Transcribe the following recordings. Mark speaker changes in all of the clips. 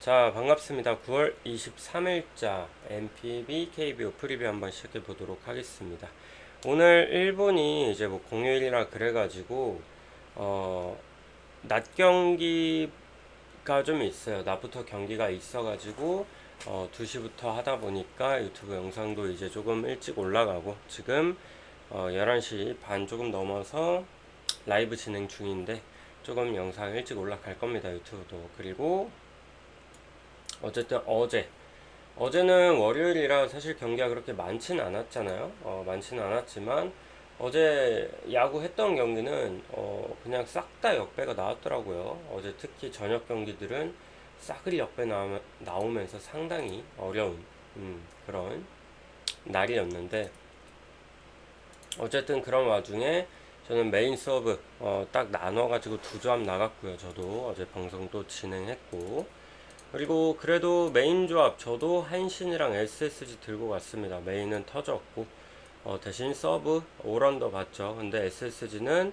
Speaker 1: 자, 반갑습니다. 9월 23일자 MPB KBO 프리뷰 한번 시작해 보도록 하겠습니다. 오늘 일본이 이제 뭐 공휴일이라 그래가지고 낮 경기가 좀 있어요. 낮부터 경기가 있어가지고 2시부터 하다 보니까 유튜브 영상도 이제 조금 일찍 올라가고 지금 11시 반 조금 넘어서 라이브 진행 중인데 조금 영상 일찍 올라갈 겁니다. 유튜브도. 그리고 어쨌든 어제는 월요일이라 사실 경기가 그렇게 많지는 않았잖아요. 많지는 않았지만 어제 야구 했던 경기는 그냥 싹 다 역배가 나왔더라고요. 어제 특히 저녁 경기들은 싸그리 역배 나오면서 상당히 어려운 그런 날이었는데, 어쨌든 그런 와중에 저는 메인 서브 딱 나눠가지고 두 조합 나갔고요. 저도 어제 방송도 진행했고, 그리고 그래도 메인 조합 저도 한신이랑 SSG 들고 갔습니다. 메인은 터졌고 대신 서브 올언더 봤죠. 근데 SSG는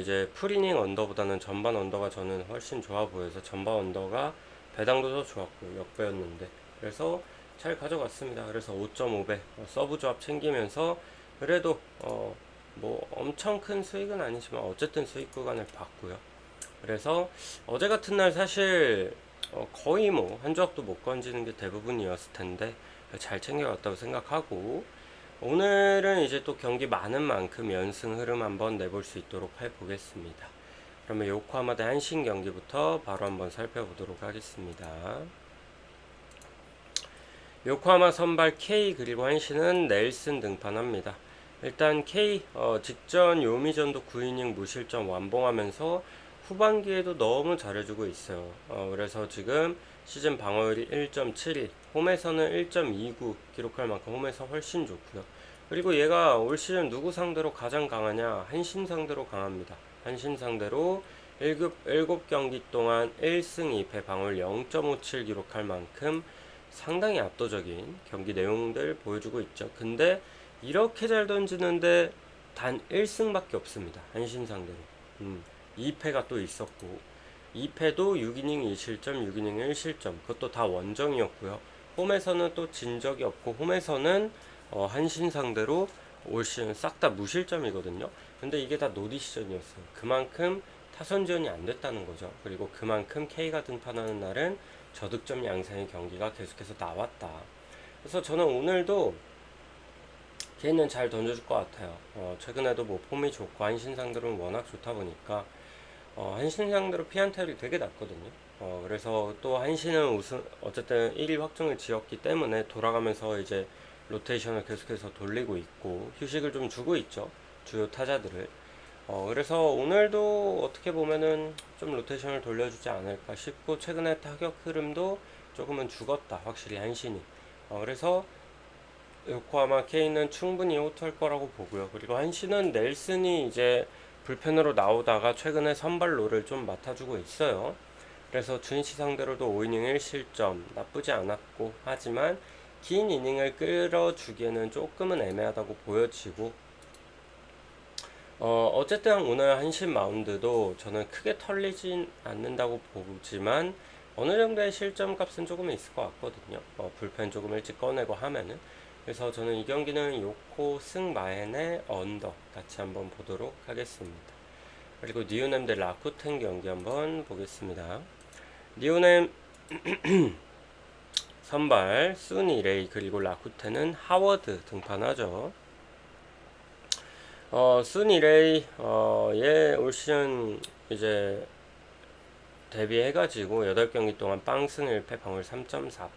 Speaker 1: 이제 풀이닝 언더보다는 전반 언더가 저는 훨씬 좋아 보여서 전반 언더가 배당도 더 좋았고 역배였는데, 그래서 잘 가져갔습니다. 그래서 5.5배 서브 조합 챙기면서 그래도 뭐 엄청 큰 수익은 아니지만 어쨌든 수익 구간을 봤고요. 그래서 어제 같은 날 사실 거의 뭐 한 조합도 못 건지는 게 대부분이었을 텐데 잘 챙겨갔다고 생각하고, 오늘은 이제 또 경기 많은 만큼 연승 흐름 한번 내볼 수 있도록 해보겠습니다. 그러면 요코하마 대 한신 경기부터 바로 한번 살펴보도록 하겠습니다. 요코하마 선발 K 그리고 한신은 넬슨 등판합니다. 일단 K 직전 요미전도 9이닝 무실점 완봉하면서 후반기에도 너무 잘해주고 있어요. 그래서 지금 시즌 방어율이 1.71, 홈에서는 1.29 기록할 만큼 홈에서 훨씬 좋고요. 그리고 얘가 올 시즌 누구 상대로 가장 강하냐? 한신 상대로 강합니다. 한신 상대로 7경기 동안 1승 2패 방어율 0.57 기록할 만큼 상당히 압도적인 경기 내용들 보여주고 있죠. 근데 이렇게 잘 던지는데 단 1승밖에 없습니다. 한신 상대로. 2패가 또 있었고, 2패도 6이닝 2실점, 6이닝 1실점. 그것도 다 원정이었고요. 홈에서는 또 진 적이 없고, 홈에서는 한신 상대로 올 시즌 싹 다 무실점이거든요. 근데 이게 다 노디 시즌이었어요. 그만큼 타선 지원이 안 됐다는 거죠. 그리고 그만큼 K가 등판하는 날은 저득점 양상의 경기가 계속해서 나왔다. 그래서 저는 오늘도 K는 잘 던져줄 것 같아요. 최근에도 뭐 폼이 좋고 한신 상대로는 워낙 좋다 보니까 한신 상대로 피안타율이 되게 낮거든요. 그래서 또 한신은 어쨌든 1위 확정을 지었기 때문에 돌아가면서 이제 로테이션을 계속해서 돌리고 있고 휴식을 좀 주고 있죠. 주요 타자들을. 그래서 오늘도 어떻게 보면은 좀 로테이션을 돌려주지 않을까 싶고, 최근에 타격 흐름도 조금은 죽었다. 확실히 한신이. 그래서 요코하마 K는 충분히 호투할 거라고 보고요. 그리고 한신은 넬슨이 이제 불펜으로 나오다가 최근에 선발로를 좀 맡아주고 있어요. 그래서 주니치 상대로도 5이닝 1실점 나쁘지 않았고, 하지만 긴 이닝을 끌어주기에는 조금은 애매하다고 보여지고, 어쨌든 오늘 한신 마운드도 저는 크게 털리진 않는다고 보지만 어느 정도의 실점 값은 조금 있을 것 같거든요. 불펜 조금 일찍 꺼내고 하면은. 그래서 저는 이 경기는 요코 승마헨의 언더 같이 한번 보도록 하겠습니다. 그리고 니우넴 대 라쿠텐 경기 한번 보겠습니다. 니우넴 선발 수니 레이 그리고 라쿠텐은 하워드 등판하죠. 수니 레이 얘 올 시즌 이제 데뷔해가지고 8경기 동안 빵승 1패 방울 3.48,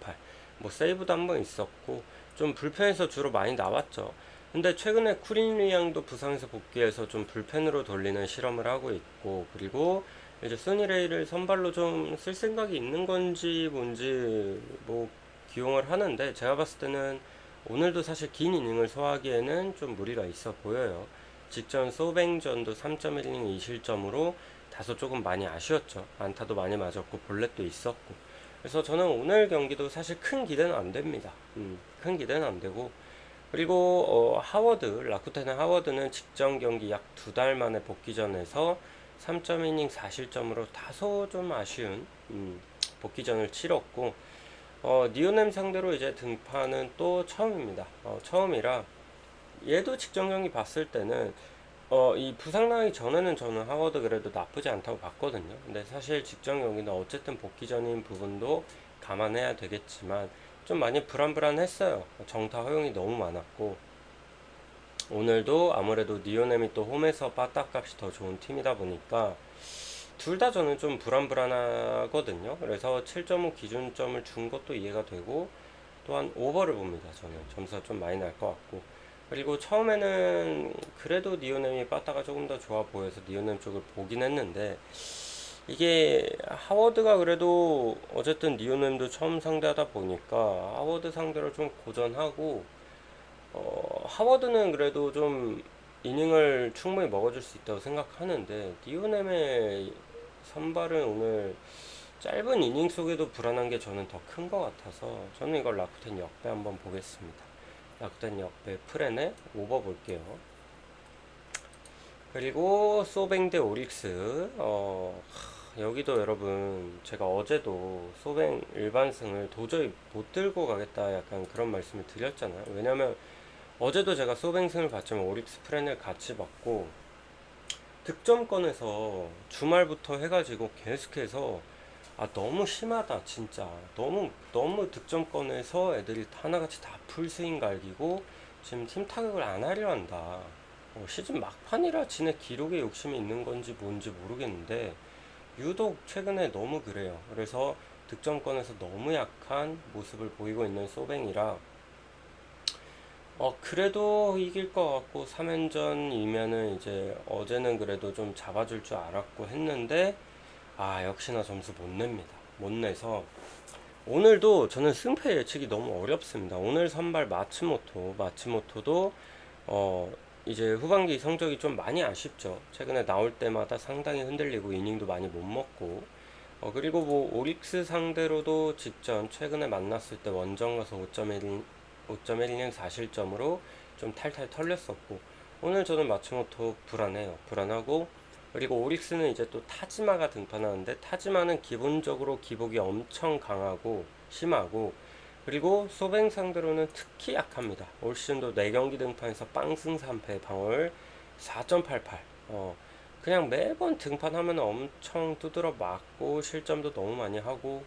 Speaker 1: 뭐 세이브도 한번 있었고 좀 불펜에서 주로 많이 나왔죠. 근데 최근에 쿠린 리앙도 부상에서 복귀해서 좀 불펜으로 돌리는 실험을 하고 있고, 그리고 이제 스니레이를 선발로 좀 쓸 생각이 있는 건지 뭔지 뭐 기용을 하는데, 제가 봤을 때는 오늘도 사실 긴 이닝을 소화하기에는 좀 무리가 있어 보여요. 직전 소뱅전도 3.1이닝 2실점으로 다소 조금 많이 아쉬웠죠. 안타도 많이 맞았고 볼넷도 있었고. 그래서 저는 오늘 경기도 사실 큰 기대는 안 됩니다. 큰 기대는 안 되고, 그리고 라쿠텐의 하워드는 직전 경기 약 2달 만에 복귀전에서 3.이닝 4실점으로 다소 좀 아쉬운 복귀전을 치렀고, 니오넴 상대로 이제 등판은 또 처음입니다. 처음이라 얘도 직전 경기 봤을 때는 이 부상당하기 전에는 저는 하워드 그래도 나쁘지 않다고 봤거든요. 근데 사실 직전 경기는 어쨌든 복귀전인 부분도 감안해야 되겠지만 좀 많이 불안불안했어요. 정타 허용이 너무 많았고, 오늘도 아무래도 니오넴이 또 홈에서 빠따값이 더 좋은 팀이다 보니까 둘 다 저는 좀 불안불안하거든요. 그래서 7.5 기준점을 준 것도 이해가 되고, 또한 오버를 봅니다. 저는 점수가 좀 많이 날 것 같고, 그리고 처음에는 그래도 니오넴이 빠따가 조금 더 좋아 보여서 니오넴 쪽을 보긴 했는데, 이게 하워드가 그래도 어쨌든 니오넴도 처음 상대하다 보니까 하워드 상대로 좀 고전하고, 하워드는 그래도 좀 이닝을 충분히 먹어줄 수 있다고 생각하는데, 니오넴의 선발은 오늘 짧은 이닝 속에도 불안한 게 저는 더 큰 것 같아서 저는 이걸 라쿠텐 역배 한번 보겠습니다. 라쿠텐 역배 프렌에 오버 볼게요. 그리고 소뱅 대 오릭스. 여기도 여러분 제가 어제도 소뱅 일반승을 도저히 못 들고 가겠다 약간 그런 말씀을 드렸잖아요. 왜냐면 어제도 제가 소뱅승을 봤지만 오릭스 프렌을 같이 봤고, 득점권에서 주말부터 해가지고 계속해서 너무 심하다 진짜. 너무 득점권에서 애들이 하나같이 다 풀스윙 갈기고 지금 팀 타격을 안 하려 한다. 시즌 막판이라 지네 기록에 욕심이 있는 건지 뭔지 모르겠는데 유독 최근에 너무 그래요. 그래서 득점권에서 너무 약한 모습을 보이고 있는 소뱅이라 그래도 이길 것 같고, 3연전이면은 이제 어제는 그래도 좀 잡아줄 줄 알았고 했는데, 역시나 점수 못 냅니다. 못 내서, 오늘도 저는 승패 예측이 너무 어렵습니다. 오늘 선발 마츠모토도, 이제 후반기 성적이 좀 많이 아쉽죠. 최근에 나올 때마다 상당히 흔들리고 이닝도 많이 못 먹고, 그리고 뭐 오릭스 상대로도 직전 최근에 만났을 때 원정 가서 5.1이닝 4실점으로 좀 탈탈 털렸었고, 오늘 저는 마츠모토 불안하고, 그리고 오릭스는 이제 또 타지마가 등판하는데, 타지마는 기본적으로 기복이 엄청 강하고 심하고, 그리고 소뱅 상대로는 특히 약합니다. 올 시즌도 4경기 등판에서 빵승 3패 방어율 4.88. 그냥 매번 등판하면 엄청 두드러 맞고 실점도 너무 많이 하고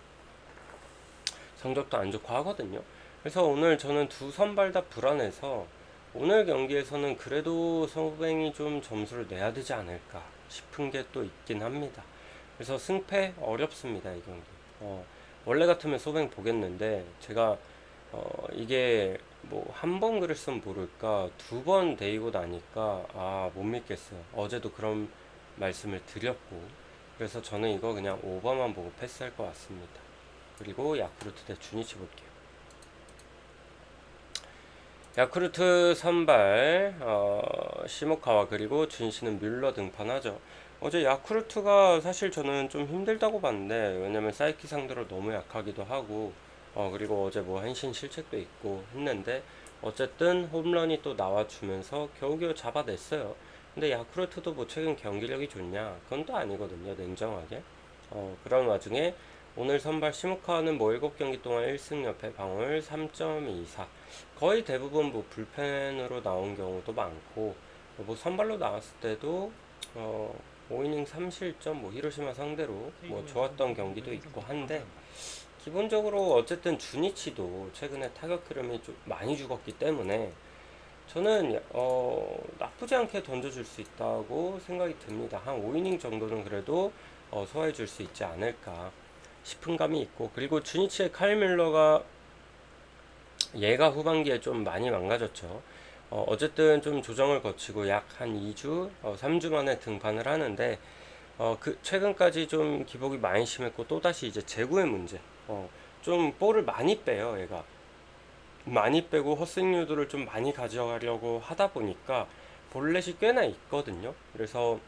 Speaker 1: 성적도 안 좋고 하거든요. 그래서 오늘 저는 두 선발 다 불안해서 오늘 경기에서는 그래도 소뱅이 좀 점수를 내야 되지 않을까 싶은 게 또 있긴 합니다. 그래서 승패 어렵습니다, 이 경기. 원래 같으면 소뱅 보겠는데 제가 이게 뭐 한 번 그랬으면 모를까 2번 데이고 나니까 못 믿겠어요. 어제도 그런 말씀을 드렸고, 그래서 저는 이거 그냥 오버만 보고 패스할 것 같습니다. 그리고 야쿠르트 대 주니치 볼게요. 야쿠르트 선발 시모카와 그리고 준시는 뮬러 등판하죠. 어제 야쿠르트가 사실 저는 좀 힘들다고 봤는데, 왜냐면 사이키 상대로 너무 약하기도 하고, 그리고 어제 뭐 한신 실책도 있고 했는데 어쨌든 홈런이 또 나와주면서 겨우겨우 잡아냈어요. 근데 야쿠르트도 뭐 최근 경기력이 좋냐? 그건 또 아니거든요, 냉정하게. 그런 와중에 오늘 선발 시모카는 뭐 7경기 동안 1승 옆에 방어율 3.24. 거의 대부분 뭐 불펜으로 나온 경우도 많고, 뭐 선발로 나왔을 때도 5이닝 3실점 뭐 히로시마 상대로 뭐 좋았던 경기도 있고 한데, 기본적으로 어쨌든 주니치도 최근에 타격 흐름이 좀 많이 죽었기 때문에 저는 나쁘지 않게 던져줄 수 있다고 생각이 듭니다. 한 5이닝 정도는 그래도 소화해 줄 수 있지 않을까 싶은 감이 있고, 그리고 주니치의 카일 밀러가 얘가 후반기에 좀 많이 망가졌죠. 어쨌든 좀 조정을 거치고 약 한 2주, 3주 만에 등판을 하는데, 최근까지 좀 기복이 많이 심했고, 또다시 이제 제구의 문제. 좀 볼을 많이 빼요, 얘가. 많이 빼고 헛스윙 유도를 좀 많이 가져가려고 하다 보니까 볼넷이 꽤나 있거든요. 그래서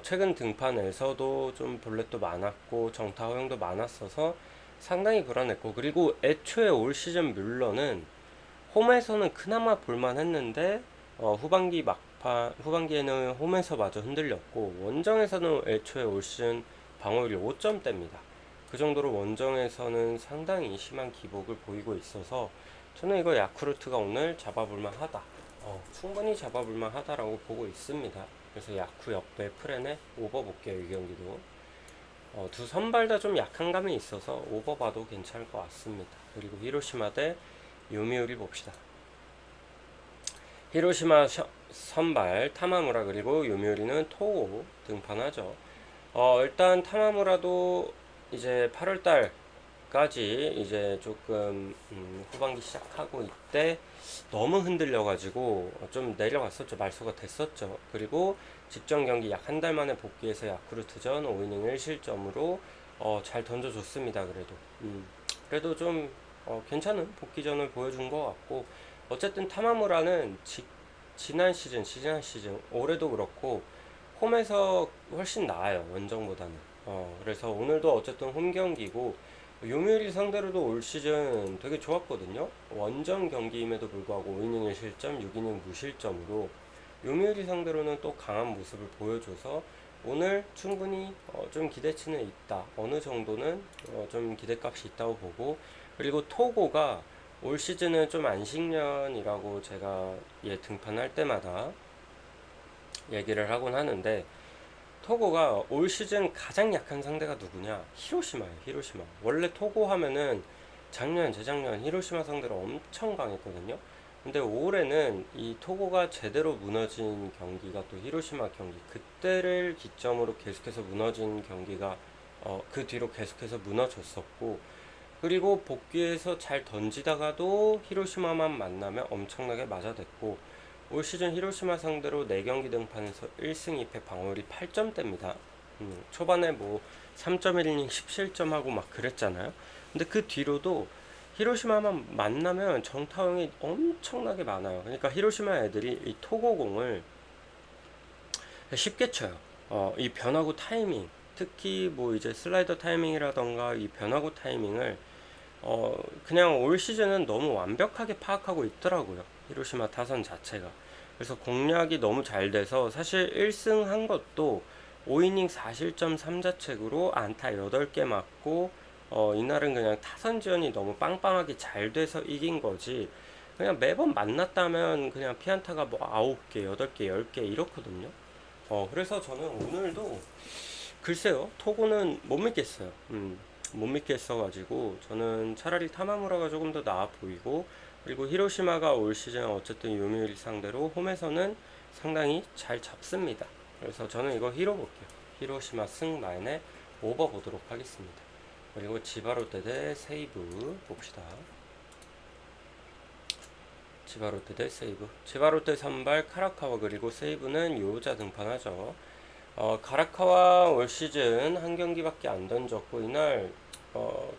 Speaker 1: 최근 등판에서도 좀 볼넷도 많았고 정타 허용도 많았어서 상당히 불안했고, 그리고 애초에 올 시즌 뮬러는 홈에서는 그나마 볼만했는데 후반기에는 홈에서 마저 흔들렸고, 원정에서는 애초에 올 시즌 방어율이 5점대입니다. 그 정도로 원정에서는 상당히 심한 기복을 보이고 있어서 저는 이거 야쿠르트가 오늘 잡아볼만 하다. 충분히 잡아볼만 하다라고 보고 있습니다. 그래서 야쿠 역배 프렌에 오버 볼게요. 이 경기도. 두 선발 다 좀 약한 감이 있어서 오버 봐도 괜찮을 것 같습니다. 그리고 히로시마 대 요미우리 봅시다. 히로시마 선발 타마무라 그리고 요미우리는 토고 등판하죠. 일단 타마무라도 이제 8월달까지 이제 조금 후반기 시작하고 이때 너무 흔들려가지고 좀 내려갔었죠. 말소가 됐었죠. 그리고 직전 경기 약 한 달 만에 복귀해서 야쿠르트전 5이닝 1실점으로 잘 던져줬습니다. 그래도 좀 괜찮은 복귀전을 보여준 것 같고, 어쨌든 타마무라는 지난 시즌 올해도 그렇고 홈에서 훨씬 나아요. 원정보다는. 그래서 오늘도 어쨌든 홈 경기고 요미우리 상대로도 올 시즌 되게 좋았거든요. 원정 경기임에도 불구하고 5이닝 1실점 6이닝 무실점으로 요미우리 상대로는 또 강한 모습을 보여줘서 오늘 충분히 좀 기대치는 있다. 어느 정도는 좀 기대값이 있다고 보고, 그리고 토고가 올 시즌은 좀 안식년이라고 제가 등판할 때마다 얘기를 하곤 하는데, 토고가 올 시즌 가장 약한 상대가 누구냐? 히로시마예요. 히로시마. 원래 토고 하면은 작년, 재작년 히로시마 상대로 엄청 강했거든요. 근데 올해는 이 토고가 제대로 무너진 경기가 또 히로시마 경기, 그때를 기점으로 계속해서 무너진 경기가 그 뒤로 계속해서 무너졌었고, 그리고 복귀해서 잘 던지다가도 히로시마만 만나면 엄청나게 맞아댔고, 올 시즌 히로시마 상대로 4경기 등판에서 1승 2패 방어율이 8점대입니다. 초반에 뭐 3.1이닝 10실점하고 막 그랬잖아요. 근데 그 뒤로도 히로시마만 만나면 정타용이 엄청나게 많아요. 그러니까 히로시마 애들이 이 토고공을 쉽게 쳐요. 이 변화구 타이밍, 특히 뭐 이제 슬라이더 타이밍이라던가 이 변화구 타이밍을 그냥 올 시즌은 너무 완벽하게 파악하고 있더라고요. 히로시마 타선 자체가. 그래서 공략이 너무 잘 돼서 사실 1승 한 것도 5이닝 4실점 3자책으로 안타 8개 맞고 이날은 그냥 타선 지원이 너무 빵빵하게 잘 돼서 이긴 거지, 그냥 매번 만났다면 그냥 피안타가 뭐 9개, 8개, 10개 이렇거든요. 그래서 저는 오늘도 글쎄요, 토고는 못 믿겠어요. 못 믿겠어가지고 저는 차라리 타마무라가 조금 더 나아 보이고, 그리고 히로시마가 올 시즌 어쨌든 요미우리 상대로 홈에서는 상당히 잘 잡습니다. 그래서 저는 이거 히로 볼게요. 히로시마 승 마인에 오버 보도록 하겠습니다. 그리고 지바롯데 대 세이브 봅시다. 지바롯데 대 세이브. 지바롯데 선발 카라카와 그리고 세이브는 요자 등판하죠. 가라카와 올 시즌 한 경기밖에 안 던졌고, 이날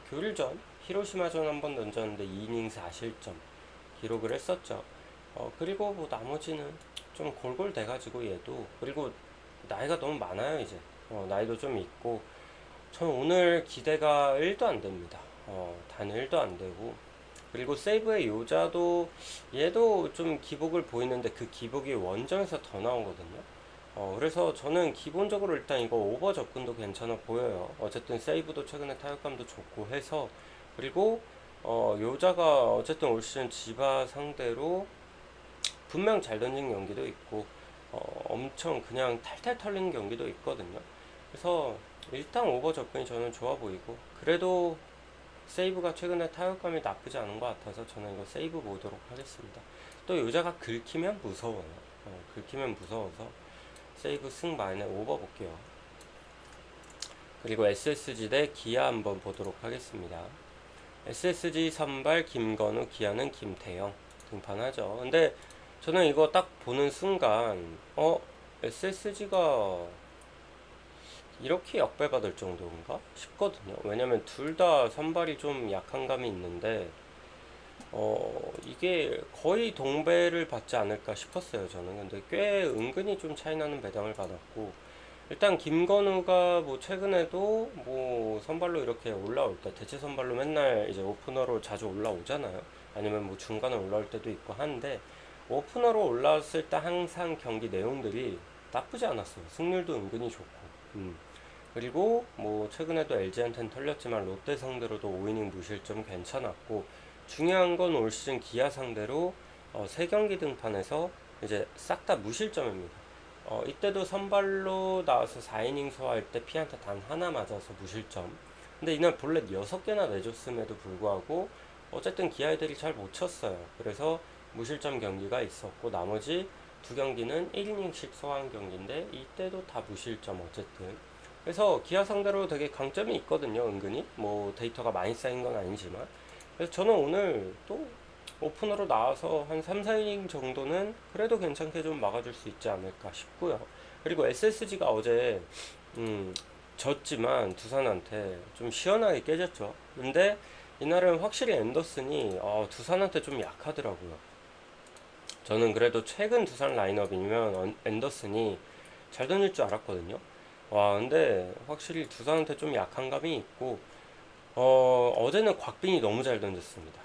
Speaker 1: 교일전 히로시마전 한번 던졌는데 2이닝 4실점 기록을 했었죠. 그리고 뭐 나머지는 좀 골골 돼가지고 얘도, 그리고 나이가 너무 많아요 이제. 나이도 좀 있고, 저는 오늘 기대가 1도 안 됩니다. 단 1도 안 되고, 그리고 세이브의 요자도 얘도 좀 기복을 보이는데 그 기복이 원정에서 더 나오거든요. 그래서 저는 기본적으로 일단 이거 오버 접근도 괜찮아 보여요. 어쨌든 세이브도 최근에 타격감도 좋고 해서. 그리고 요자가 어쨌든 올 시즌 지바 상대로 분명 잘 던진 경기도 있고 엄청 그냥 탈탈 털린 경기도 있거든요. 그래서 일단 오버 접근이 저는 좋아 보이고, 그래도 세이브가 최근에 타격감이 나쁘지 않은 것 같아서 저는 이거 세이브 보도록 하겠습니다. 또 요자가 긁히면 무서워요. 긁히면 무서워서 세이브 승 마인에 오버 볼게요. 그리고 SSG 대 기아 한번 보도록 하겠습니다. SSG 선발 김건우, 기아는 김태형 등판하죠. 근데 저는 이거 딱 보는 순간 SSG가 이렇게 역배받을 정도인가 싶거든요. 왜냐면 둘 다 선발이 좀 약한 감이 있는데 이게 거의 동배를 받지 않을까 싶었어요 저는. 근데 꽤 은근히 좀 차이나는 배당을 받았고, 일단 김건우가 뭐 최근에도 뭐 선발로 이렇게 올라올 때 대체 선발로 맨날 이제 오프너로 자주 올라오잖아요. 아니면 뭐 중간에 올라올 때도 있고 한데, 오프너로 올라왔을 때 항상 경기 내용들이 나쁘지 않았어요. 승률도 은근히 좋고. 그리고 뭐 최근에도 LG한테는 털렸지만 롯데 상대로도 5이닝 무실점 괜찮았고, 중요한 건 올 시즌 기아 상대로 3경기 등판해서 이제 싹 다 무실점입니다. 이때도 선발로 나와서 4이닝 소화할 때 피안타 단 하나 맞아서 무실점. 근데 이날 볼넷 6개나 내줬음에도 불구하고 어쨌든 기아 애들이 잘 못 쳤어요. 그래서 무실점 경기가 있었고, 나머지 두 경기는 1이닝씩 소화한 경기인데 이때도 다 무실점 어쨌든. 그래서 기아 상대로 되게 강점이 있거든요, 은근히. 뭐 데이터가 많이 쌓인 건 아니지만. 그래서 저는 오늘 또 오프너로 나와서 한 3, 4이닝 정도는 그래도 괜찮게 좀 막아줄 수 있지 않을까 싶고요. 그리고 SSG가 어제 졌지만 두산한테 좀 시원하게 깨졌죠. 근데 이날은 확실히 앤더슨이 두산한테 좀 약하더라고요. 저는 그래도 최근 두산 라인업이면 앤더슨이 잘 던질 줄 알았거든요. 와, 근데 확실히 두산한테 좀 약한 감이 있고, 어제는 곽빈이 너무 잘 던졌습니다.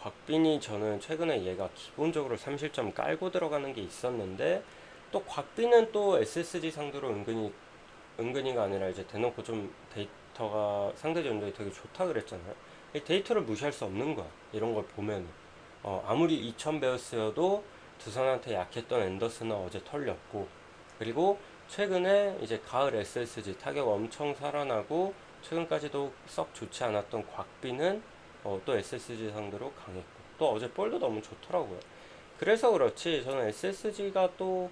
Speaker 1: 곽빈이 저는 최근에 얘가 기본적으로 3실점 깔고 들어가는 게 있었는데, 또 곽빈은 또 SSG 상대로 은근히가 아니라 이제 대놓고 좀 데이터가 상대 전적이 되게 좋다 그랬잖아요. 이 데이터를 무시할 수 없는 거야. 이런 걸 보면은. 아무리 2000베어스여도 두산한테 약했던 앤더슨은 어제 털렸고, 그리고 최근에 이제 가을 SSG 타격 엄청 살아나고 최근까지도 썩 좋지 않았던 곽빈은 또 SSG 상대로 강했고, 또 어제 볼도 너무 좋더라고요. 그래서 그렇지 저는 SSG가 또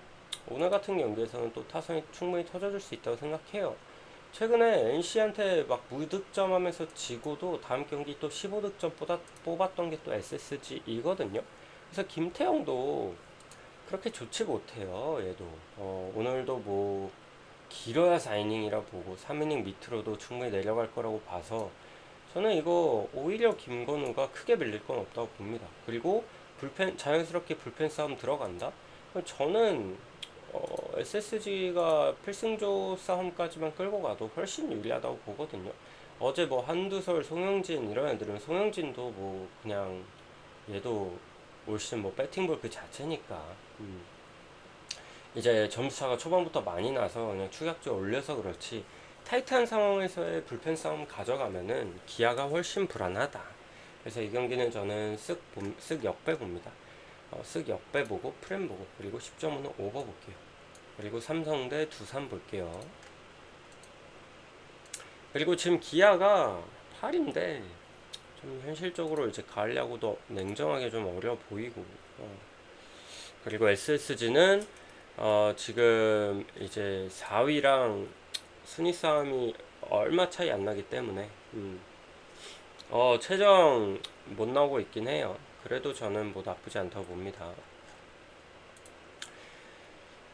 Speaker 1: 오늘 같은 경기에서는 또 타선이 충분히 터져줄 수 있다고 생각해요. 최근에 NC한테 막 무득점 하면서 지고도 다음 경기 또 15득점 뽑았던 게 또 SSG이거든요. 그래서 김태형도 그렇게 좋지 못해요, 얘도. 오늘도 뭐 길어야 4이닝이라 보고 3이닝 밑으로도 충분히 내려갈 거라고 봐서 저는 이거 오히려 김건우가 크게 밀릴 건 없다고 봅니다. 그리고 자연스럽게 불펜 싸움 들어간다? 저는 SSG가 필승조 싸움까지만 끌고 가도 훨씬 유리하다고 보거든요. 어제 뭐 한두솔, 송영진 이런 애들은, 송영진도 뭐 그냥 얘도 올 시즌 뭐 배팅볼 그 자체니까 이제 점수차가 초반부터 많이 나서 그냥 추격주 올려서 그렇지, 타이트한 상황에서의 불펜 싸움 가져가면은 기아가 훨씬 불안하다. 그래서 이 경기는 저는 쓱 역배 봅니다. 쓱 역배 보고 프렘 보고, 그리고 10점은 오버 볼게요. 그리고 삼성 대 두산 볼게요. 그리고 지금 기아가 8인데 좀 현실적으로 이제 가려고도 냉정하게 좀 어려 보이고, 그리고 SSG는 지금 이제 4위랑 순위 싸움이 얼마 차이 안 나기 때문에 최정 못 나오고 있긴 해요. 그래도 저는 뭐 나쁘지 않다고 봅니다.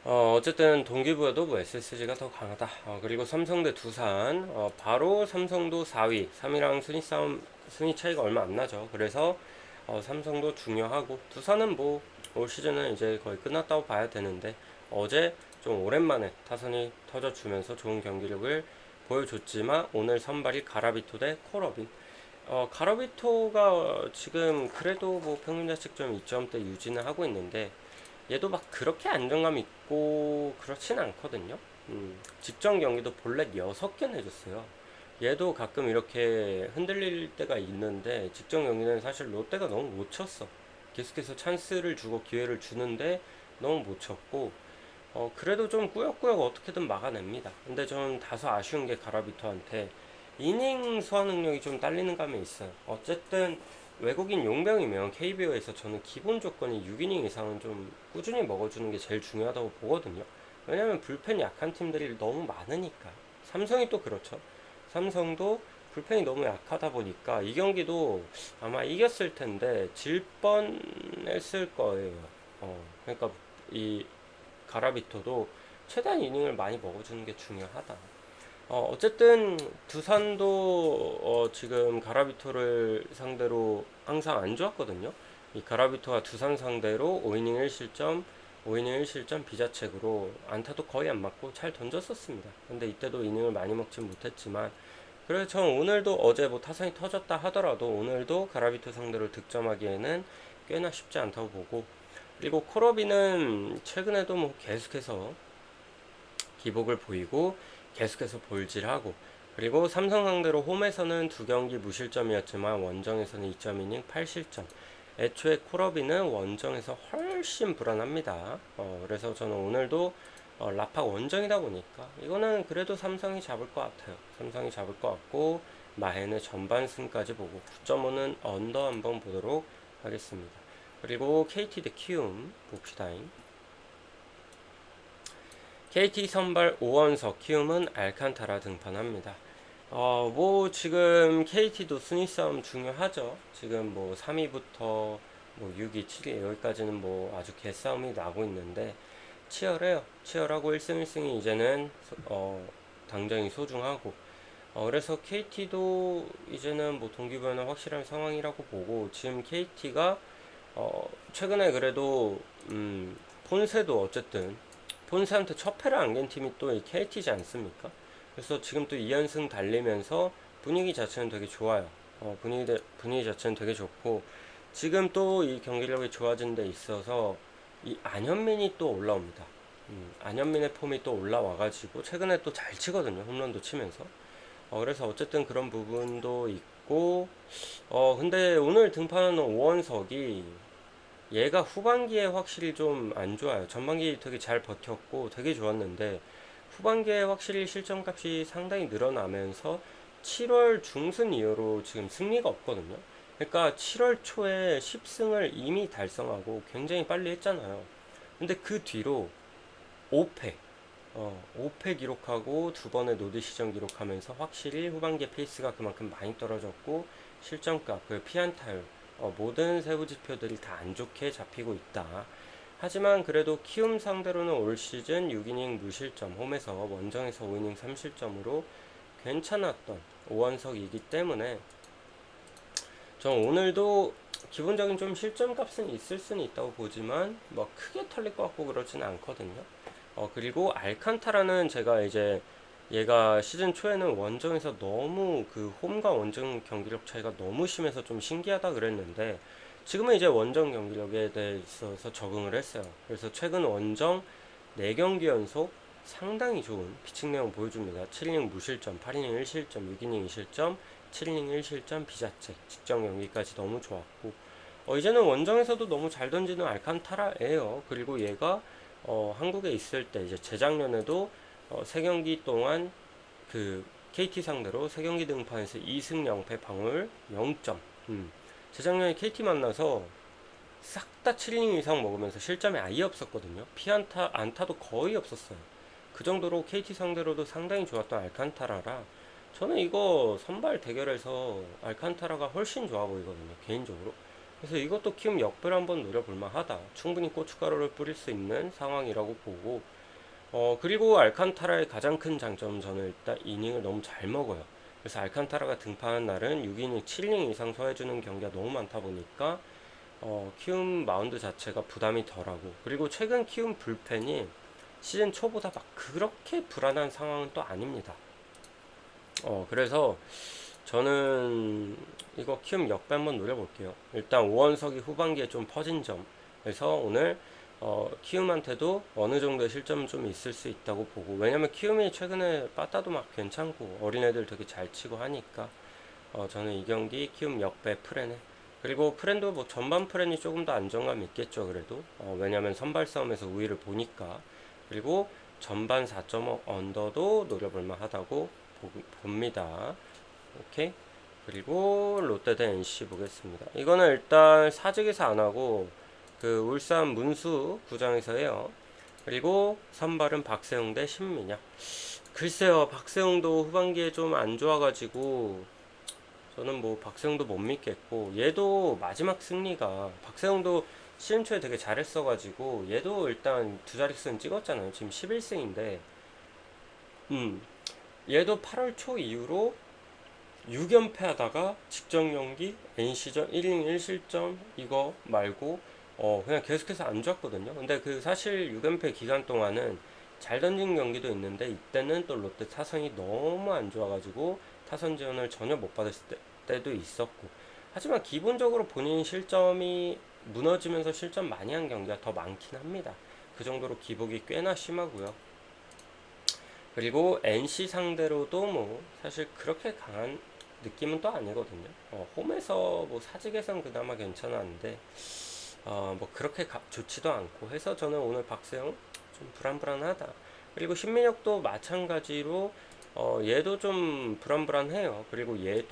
Speaker 1: 어쨌든 동기부여도 뭐 SSG가 더 강하다. 그리고 삼성 대 두산, 바로 삼성도 4위, 3위랑 순위 차이가 얼마 안 나죠. 그래서 삼성도 중요하고, 두산은 뭐 올 시즌은 이제 거의 끝났다고 봐야 되는데, 어제 좀 오랜만에 타선이 터져주면서 좋은 경기력을 보여줬지만, 오늘 선발이 가라비토 대 코러빈. 가라비토가 지금 그래도 뭐 평균 자책점 2점대 유지는 하고 있는데, 얘도 막 그렇게 안정감 있고 그렇진 않거든요. 직전 경기도 볼넷 6개 내줬어요. 얘도 가끔 이렇게 흔들릴 때가 있는데, 직전 경기는 사실 롯데가 너무 못 쳤어. 계속해서 찬스를 주고 기회를 주는데 너무 못 쳤고, 그래도 좀 꾸역꾸역 어떻게든 막아냅니다. 근데 저는 다소 아쉬운 게 가라비토한테 이닝 소화 능력이 좀 딸리는 감이 있어요. 어쨌든 외국인 용병이면 KBO에서 저는 기본 조건이 6이닝 이상은 좀 꾸준히 먹어주는 게 제일 중요하다고 보거든요. 왜냐면 불펜 약한 팀들이 너무 많으니까. 삼성이 또 그렇죠. 삼성도 불펜이 너무 약하다 보니까 이 경기도 아마 이겼을 텐데 질 뻔했을 거예요. 그러니까 이 가라비토도 최대한 이닝을 많이 먹어주는 게 중요하다. 어쨌든 두산도 지금 가라비토를 상대로 항상 안 좋았거든요. 이 가라비토가 두산 상대로 5이닝 1실점, 5이닝 1실점 비자책으로 안타도 거의 안 맞고 잘 던졌었습니다. 근데 이때도 이닝을 많이 먹진 못했지만, 그래서 전 오늘도 어제 뭐 타선이 터졌다 하더라도 오늘도 가라비토 상대로 득점하기에는 꽤나 쉽지 않다고 보고, 그리고 코러비는 최근에도 뭐 계속해서 기복을 보이고 계속해서 볼질하고, 그리고 삼성 상대로 홈에서는 2경기 무실점이었지만 원정에서는 2.2이닝 8실점. 애초에 콜업이는 원정에서 훨씬 불안합니다. 그래서 저는 오늘도 라팍 원정이다 보니까 이거는 그래도 삼성이 잡을 것 같아요. 삼성이 잡을 것 같고, 마헨의 전반승까지 보고 9.5는 언더 한번 보도록 하겠습니다. 그리고 KT 대 키움 봅시다잉. KT 선발 오원석, 키움은 알칸타라 등판합니다. 뭐 지금 KT도 순위 싸움 중요하죠. 지금 뭐 3위부터 뭐 6위, 7위 여기까지는 뭐 아주 개싸움이 나고 있는데 치열해요. 치열하고 1승 1승이 이제는 당장이 소중하고, 그래서 KT도 이제는 뭐 동기부여는 확실한 상황이라고 보고, 지금 KT가 최근에 그래도 폰세도 어쨌든 폰세한테 첫 패를 안긴 팀이 또 이 KT지 않습니까? 그래서 지금 또 2연승 달리면서 분위기 자체는 되게 좋아요. 분위기 자체는 되게 좋고, 지금 또 이 경기력이 좋아진 데 있어서 이 안현민이 또 올라옵니다. 안현민의 폼이 또 올라와가지고 최근에 또 잘 치거든요. 홈런도 치면서. 그래서 어쨌든 그런 부분도 있고, 근데 오늘 등판하는 오원석이 얘가 후반기에 확실히 좀 안 좋아요. 전반기 되게 잘 버텼고 되게 좋았는데 후반기에 확실히 실점값이 상당히 늘어나면서 7월 중순 이후로 지금 승리가 없거든요. 그러니까 7월 초에 10승을 이미 달성하고 굉장히 빨리 했잖아요. 근데 그 뒤로 5패, 5패 기록하고 2번의 노드 시전 기록하면서 확실히 후반기에 페이스가 그만큼 많이 떨어졌고, 실점값, 그 피안타율, 모든 세부 지표들이 다 안 좋게 잡히고 있다. 하지만 그래도 키움 상대로는 올 시즌 6이닝 무실점, 홈에서 원정에서 5이닝 3실점으로 괜찮았던 오원석이기 때문에 전 오늘도 기본적인 좀 실점 값은 있을 수는 있다고 보지만 뭐 크게 털릴 것 같고 그러지는 않거든요. 그리고 알칸타라는 제가 이제 얘가 시즌 초에는 원정에서 너무 그 홈과 원정 경기력 차이가 너무 심해서 좀 신기하다 그랬는데, 지금은 이제 원정 경기력에 대해 있어서 적응을 했어요. 그래서 최근 원정 4경기 연속 상당히 좋은 피칭 내용 보여줍니다. 7이닝 무실점, 8이닝 1실점, 6이닝 2실점, 7이닝 1실점, 비자책, 직전 경기까지 너무 좋았고, 이제는 원정에서도 너무 잘 던지는 알칸타라예요. 그리고 얘가 한국에 있을 때 이제 재작년에도 3경기 동안 그 KT 상대로 3경기 등판에서 2승 0패 방울 0점. 재작년에 KT 만나서 싹 다 7이닝 이상 먹으면서 실점이 아예 없었거든요. 피안타, 안타도 거의 없었어요. 그 정도로 KT 상대로도 상당히 좋았던 알칸타라라 저는 이거 선발 대결에서 알칸타라가 훨씬 좋아 보이거든요, 개인적으로. 그래서 이것도 키움 역별 한번 노려볼만 하다. 충분히 고춧가루를 뿌릴 수 있는 상황이라고 보고, 그리고 알칸타라의 가장 큰 장점은 저는 일단 이닝을 너무 잘 먹어요. 그래서 알칸타라가 등판한 날은 6이닝, 7이닝 이상 소화해주는 경기가 너무 많다 보니까 키움 마운드 자체가 부담이 덜하고, 그리고 최근 키움 불펜이 시즌 초보다 막 그렇게 불안한 상황은 또 아닙니다. 그래서 저는 이거 키움 역배 한번 노려볼게요. 일단 오원석이 후반기에 좀 퍼진 점, 그래서 오늘 키움한테도 어느 정도의 실점은 좀 있을 수 있다고 보고, 왜냐면 키움이 최근에 빠따도 막 괜찮고 어린애들 되게 잘 치고 하니까 저는 이 경기 키움 역배 프렌에, 그리고 프렌도 뭐 전반 프렌이 조금 더 안정감 있겠죠. 그래도 왜냐면 선발 싸움에서 우위를 보니까. 그리고 전반 4.5 언더도 노려볼만 하다고 봅니다. 오케이. 그리고 롯데 대 NC 보겠습니다. 이거는 일단 사직에서 안하고 그 울산 문수 구장에서 해요. 그리고 선발은 박세웅 대 신민혁. 글쎄요, 박세웅도 후반기에 좀 안 좋아가지고 저는 뭐 박세웅도 못 믿겠고, 얘도 마지막 승리가, 박세웅도 시즌 초에 되게 잘했어가지고 얘도 일단 두 자릿수는 찍었잖아요. 지금 11승인데 얘도 8월 초 이후로 6연패 하다가 직전 경기 NC전 1이닝 1실점 이거 말고 그냥 계속해서 안 좋았거든요. 근데 그 사실 6연패 기간 동안은 잘 던진 경기도 있는데, 이때는 또 롯데 타선이 너무 안 좋아가지고 타선 지원을 전혀 못 받았을 때도 있었고, 하지만 기본적으로 본인 실점이 무너지면서 실점 많이 한 경기가 더 많긴 합니다. 그 정도로 기복이 꽤나 심하고요. 그리고 NC 상대로도 뭐 사실 그렇게 강한 느낌은 또 아니거든요. 홈에서 뭐 사직에선 그나마 괜찮았는데 뭐 그렇게 좋지도 않고 해서 저는 오늘 박세영 좀 불안불안하다. 그리고 신민혁도 마찬가지로 얘도 좀 불안불안해요. 그리고 얘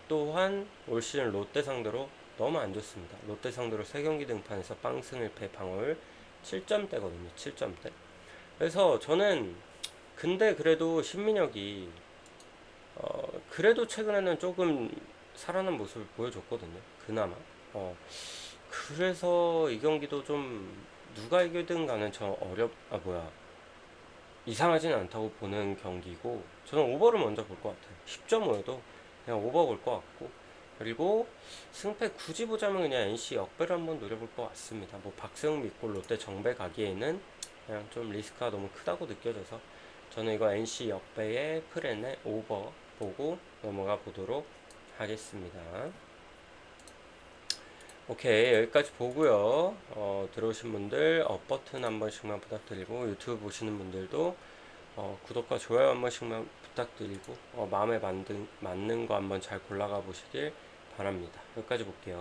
Speaker 1: 또한 올 시즌 롯데 상대로 너무 안 좋습니다. 롯데 상대로 3경기 등판에서 빵승 1패 방어율 7점대거든요. 7점대. 그래서 저는 근데 그래도 신민혁이 그래도 최근에는 조금 살아난 모습을 보여줬거든요. 그나마. 그래서 이 경기도 좀 누가 이기든 간에 저 이상하진 않다고 보는 경기고 저는 오버를 먼저 볼 것 같아요. 10.5여도 그냥 오버 볼 것 같고 그리고 승패 굳이 보자면 그냥 NC 역배를 한번 노려볼 것 같습니다. 뭐 박세웅 믿고 롯데 정배 가기에는 그냥 좀 리스크가 너무 크다고 느껴져서 저는 이거 NC 역배의 프렌의 오버 보고 넘어가 보도록 하겠습니다. 오케이, 여기까지 보고요. 들어오신 분들 업 버튼 한 번씩만 부탁드리고 유튜브 보시는 분들도 구독과 좋아요 한 번씩만 부탁드리고 마음에 맞는 거 한번 잘 골라가 보시길 바랍니다. 여기까지 볼게요.